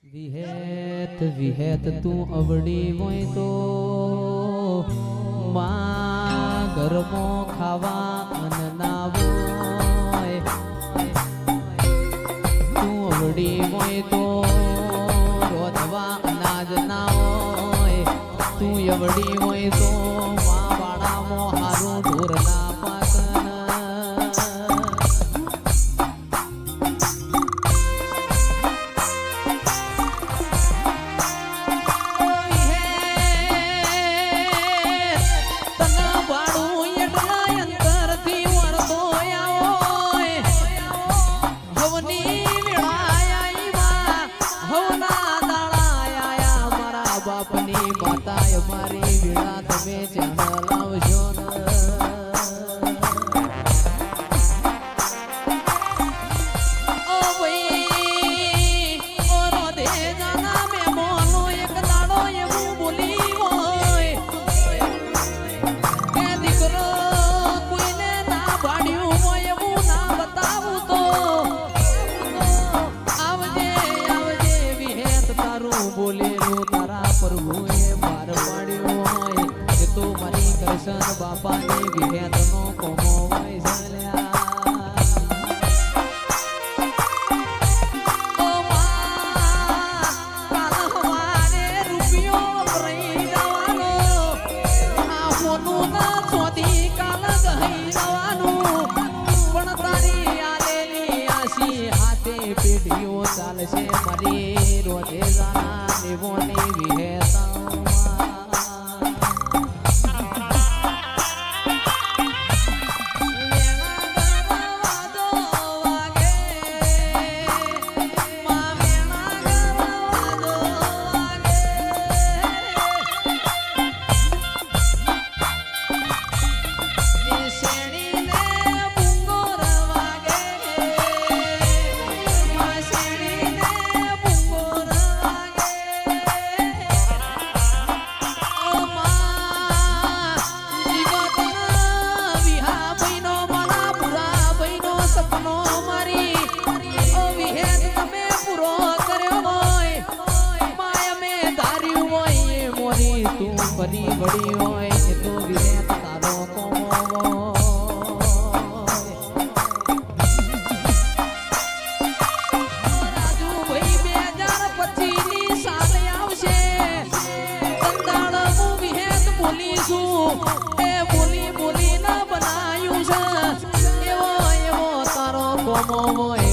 વિહેત વિહેત તું અવડી હોય તો માં ઘરમો ખાવા અન ના હોય તું અવડી હોય તો રોધવા અનાજ ના હોય તું અવડી હોય તો માં વાડામો હારું ઢોર ના પાકન બાપની માતા અમારી વીણા તમે ચાલ લાવશો ઓ ભાઈ ઓ રોધે જાના મે મોનો એક દાડો એવું બોલી હોય કે દીકરો કોઈને ના ભાડ્યું હોય એવું ના બતાવું તો આવજે આવજે વિહેત તારું બોલેલું પ્રભુએ પાર પાડ્યો હોય કે તું મારી કૃષ્ણ બાપાની વિહેતનો કોમો હોય ચાલ્યા ઓ માં કાલ હવારે રૂપિયો રહી જવાનો આ મોનું ના ચોથી કાલ ગઈ જવાનું પણ તારી આલેલી આશી હાથે પેઢીઓ ચાલશે મારી રોજે જાના દેવોની વિહેતા તું ફરી વળી હોય એ તો વિહેત તારો કોમો રાજુ ભાઈ 2025 ની સાલ આવશે કંદાળ હું વિહેત બોલીશું એ બોલી બોલી ના બનાયું છે એવો એવો તારો કોમો હોય